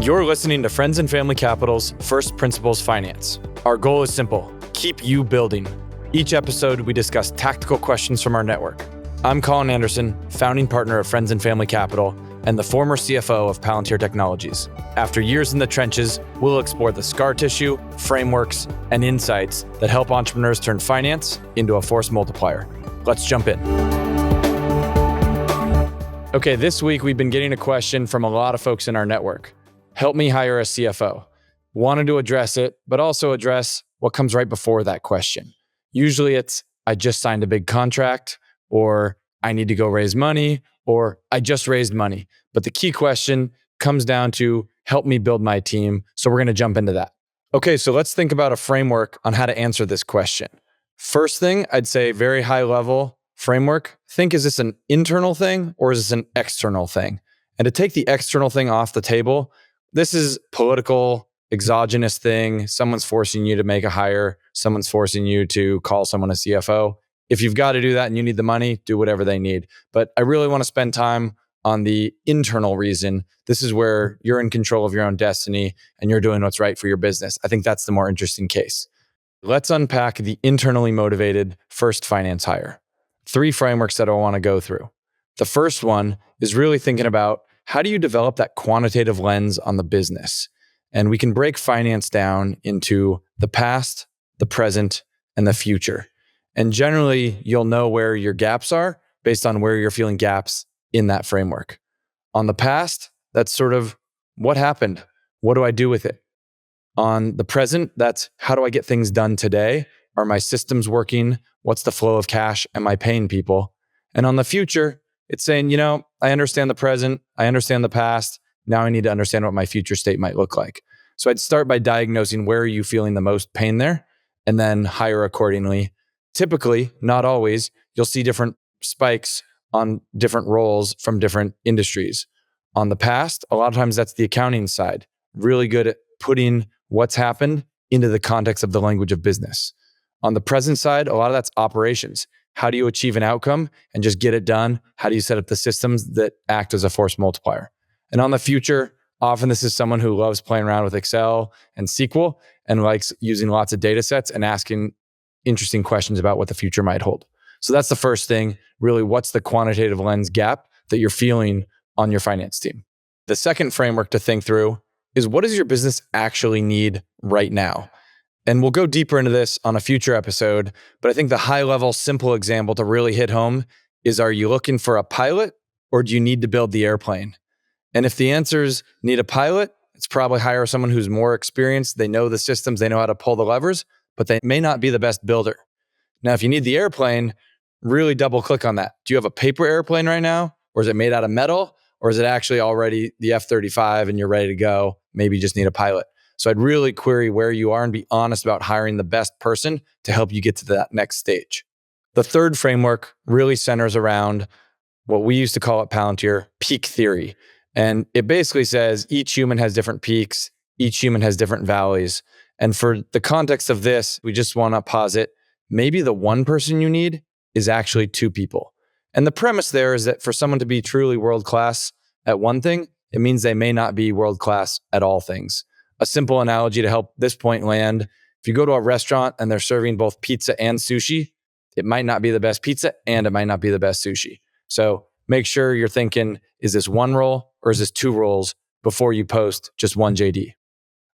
You're listening to Friends and Family Capital's First Principles Finance. Our goal is simple: keep you building. Each episode, we discuss tactical questions from our network. I'm Colin Anderson, founding partner of Friends and Family Capital and the former CFO of Palantir Technologies. After years in the trenches, we'll explore the scar tissue, frameworks, and insights that help entrepreneurs turn finance into a force multiplier. Let's jump in. Okay, this week we've been getting a question from a lot of folks in our network. Help me hire a CFO. Wanted to address it, but also address what comes right before that question. Usually it's, I just signed a big contract, or I need to go raise money, or I just raised money. But the key question comes down to, help me build my team. So we're going to jump into that. Okay, so let's think about a framework on how to answer this question. First thing, I'd say very high level framework. Think, is this an internal thing or is this an external thing? And to take the external thing off the table, this is political, exogenous thing. Someone's forcing you to make a hire. Someone's forcing you to call someone a CFO. If you've got to do that and you need the money, do whatever they need. But I really want to spend time on the internal reason. This is where you're in control of your own destiny and you're doing what's right for your business. I think that's the more interesting case. Let's unpack the internally motivated first finance hire. 3 frameworks that I want to go through. The first one is really thinking about, how do you develop that quantitative lens on the business? And we can break finance down into the past, the present, and the future. And generally, you'll know where your gaps are based on where you're feeling gaps in that framework. On the past, that's sort of, what happened? What do I do with it? On the present, that's, how do I get things done today? Are my systems working? What's the flow of cash? Am I paying people? And on the future, it's saying, I understand the present, I understand the past. Now I need to understand what my future state might look like. So I'd start by diagnosing, where are you feeling the most pain there, and then hire accordingly. Typically, not always, you'll see different spikes on different roles from different industries. On the past, a lot of times that's the accounting side, really good at putting what's happened into the context of the language of business. On the present side, a lot of that's operations. How do you achieve an outcome and just get it done? How do you set up the systems that act as a force multiplier? And on the future, often this is someone who loves playing around with Excel and SQL and likes using lots of data sets and asking interesting questions about what the future might hold. So that's the first thing. Really, what's the quantitative lens gap that you're feeling on your finance team? The second framework to think through is, what does your business actually need right now? And we'll go deeper into this on a future episode, but I think the high-level, simple example to really hit home is, are you looking for a pilot or do you need to build the airplane? And if the answer's need a pilot, it's probably hire someone who's more experienced. They know the systems, they know how to pull the levers, but they may not be the best builder. Now, if you need the airplane, really double click on that. Do you have a paper airplane right now? Or is it made out of metal? Or is it actually already the F-35 and you're ready to go? Maybe you just need a pilot. So I'd really query where you are and be honest about hiring the best person to help you get to that next stage. The third framework really centers around what we used to call at Palantir peak theory. And it basically says each human has different peaks, each human has different valleys. And for the context of this, we just want to posit, maybe the one person you need is actually 2 people. And the premise there is that for someone to be truly world-class at one thing, it means they may not be world-class at all things. A simple analogy to help this point land, if you go to a restaurant and they're serving both pizza and sushi, it might not be the best pizza and it might not be the best sushi. So make sure you're thinking, is this 1 role or is this 2 roles before you post just one JD?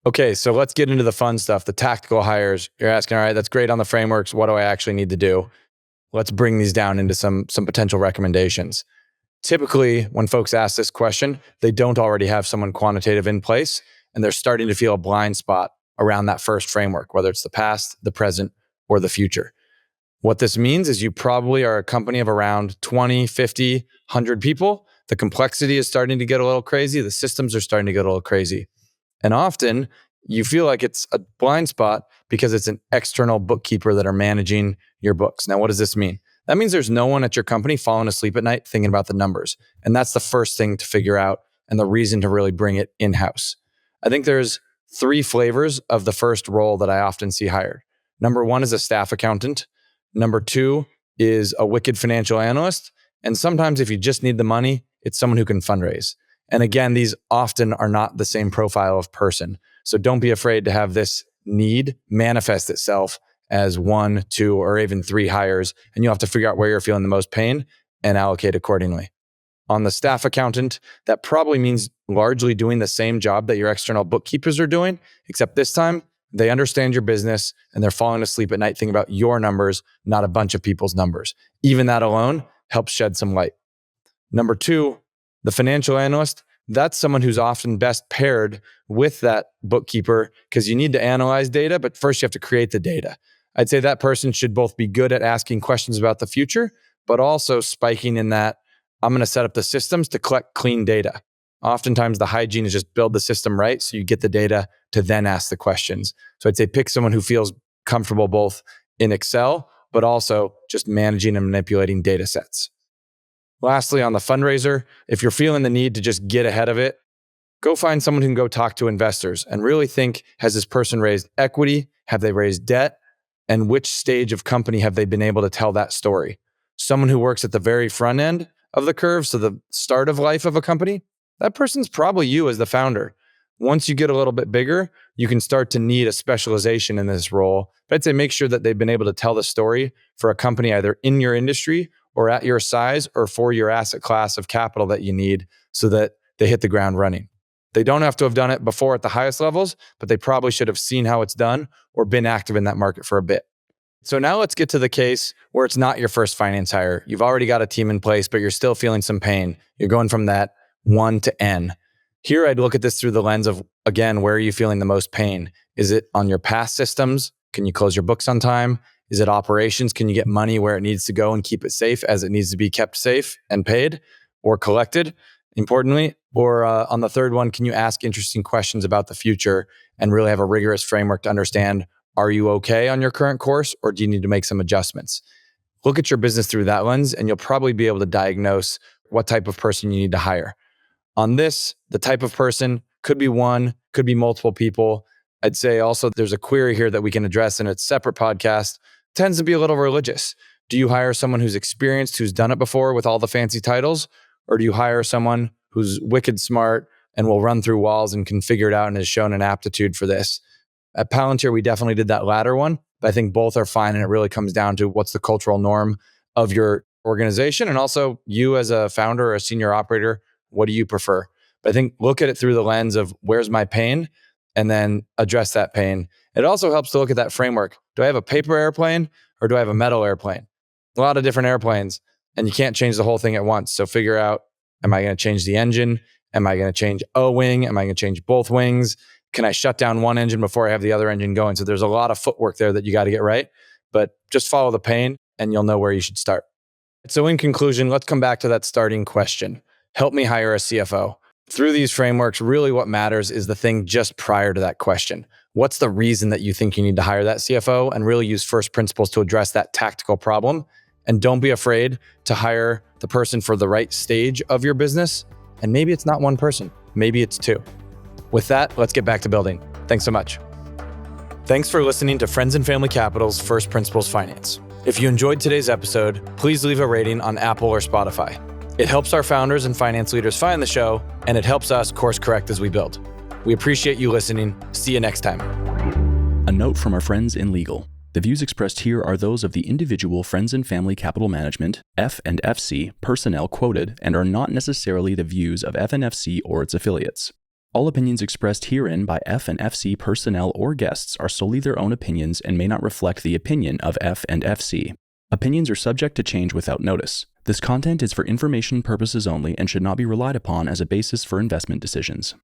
Okay, so let's get into the fun stuff, the tactical hires. You're asking, all right, that's great on the frameworks. What do I actually need to do? Let's bring these down into some potential recommendations. Typically, when folks ask this question, they don't already have someone quantitative in place, and they're starting to feel a blind spot around that first framework, whether it's the past, the present, or the future. What this means is you probably are a company of around 20, 50, 100 people. The complexity is starting to get a little crazy. The systems are starting to get a little crazy. And often you feel like it's a blind spot because it's an external bookkeeper that are managing your books. Now, what does this mean? That means there's no one at your company falling asleep at night thinking about the numbers. And that's the first thing to figure out and the reason to really bring it in-house. I think there's 3 flavors of the first role that I often see hired. Number 1 is a staff accountant. Number 2 is a wicked financial analyst. And sometimes if you just need the money, it's someone who can fundraise. And again, these often are not the same profile of person. So don't be afraid to have this need manifest itself as 1, 2, or even 3 hires. And you'll have to figure out where you're feeling the most pain and allocate accordingly. On the staff accountant, that probably means largely doing the same job that your external bookkeepers are doing, except this time they understand your business and they're falling asleep at night thinking about your numbers, not a bunch of people's numbers. Even that alone helps shed some light. Number 2, the financial analyst, that's someone who's often best paired with that bookkeeper because you need to analyze data, but first you have to create the data. I'd say that person should both be good at asking questions about the future, but also spiking in that I'm going to set up the systems to collect clean data. Oftentimes the hygiene is just build the system right so you get the data to then ask the questions. So I'd say pick someone who feels comfortable both in Excel, but also just managing and manipulating data sets. Lastly, on the fundraiser, if you're feeling the need to just get ahead of it, go find someone who can go talk to investors and really think, has this person raised equity? Have they raised debt? And which stage of company have they been able to tell that story? Someone who works at the very front end of the curve, so the start of life of a company, that person's probably you as the founder. Once you get a little bit bigger, you can start to need a specialization in this role. But I'd say make sure that they've been able to tell the story for a company either in your industry or at your size or for your asset class of capital that you need so that they hit the ground running. They don't have to have done it before at the highest levels, but they probably should have seen how it's done or been active in that market for a bit. So now let's get to the case where it's not your first finance hire. You've already got a team in place, but you're still feeling some pain. You're going from that 1 to N. Here, I'd look at this through the lens of, again, where are you feeling the most pain? Is it on your past systems? Can you close your books on time? Is it operations? Can you get money where it needs to go and keep it safe as it needs to be kept safe and paid or collected, importantly? Or on the third one, can you ask interesting questions about the future and really have a rigorous framework to understand, are you okay on your current course or do you need to make some adjustments? Look at your business through that lens and you'll probably be able to diagnose what type of person you need to hire. On this, the type of person could be one, could be multiple people. I'd say also there's a query here that we can address in a separate podcast. Tends to be a little religious. Do you hire someone who's experienced, who's done it before with all the fancy titles? Or do you hire someone who's wicked smart and will run through walls and can figure it out and has shown an aptitude for this? At Palantir, we definitely did that latter one, but I think both are fine. And it really comes down to what's the cultural norm of your organization. And also you as a founder or a senior operator, what do you prefer? But I think look at it through the lens of where's my pain and then address that pain. It also helps to look at that framework. Do I have a paper airplane or do I have a metal airplane? A lot of different airplanes and you can't change the whole thing at once. So figure out, am I going to change the engine? Am I going to change a wing? Am I going to change both wings? Can I shut down one engine before I have the other engine going? So there's a lot of footwork there that you got to get right, but just follow the pain and you'll know where you should start. So in conclusion, let's come back to that starting question. Help me hire a CFO. Through these frameworks, really what matters is the thing just prior to that question. What's the reason that you think you need to hire that CFO? And really use first principles to address that tactical problem. And don't be afraid to hire the person for the right stage of your business. And maybe it's not one person, maybe it's 2. With that, let's get back to building. Thanks so much. Thanks for listening to Friends and Family Capital's First Principles Finance. If you enjoyed today's episode, please leave a rating on Apple or Spotify. It helps our founders and finance leaders find the show, and it helps us course correct as we build. We appreciate you listening. See you next time. A note from our friends in legal. The views expressed here are those of the individual Friends and Family Capital Management, F&FC, personnel quoted, and are not necessarily the views of F&FC or its affiliates. All opinions expressed herein by F&FC personnel or guests are solely their own opinions and may not reflect the opinion of F&FC. Opinions are subject to change without notice. This content is for information purposes only and should not be relied upon as a basis for investment decisions.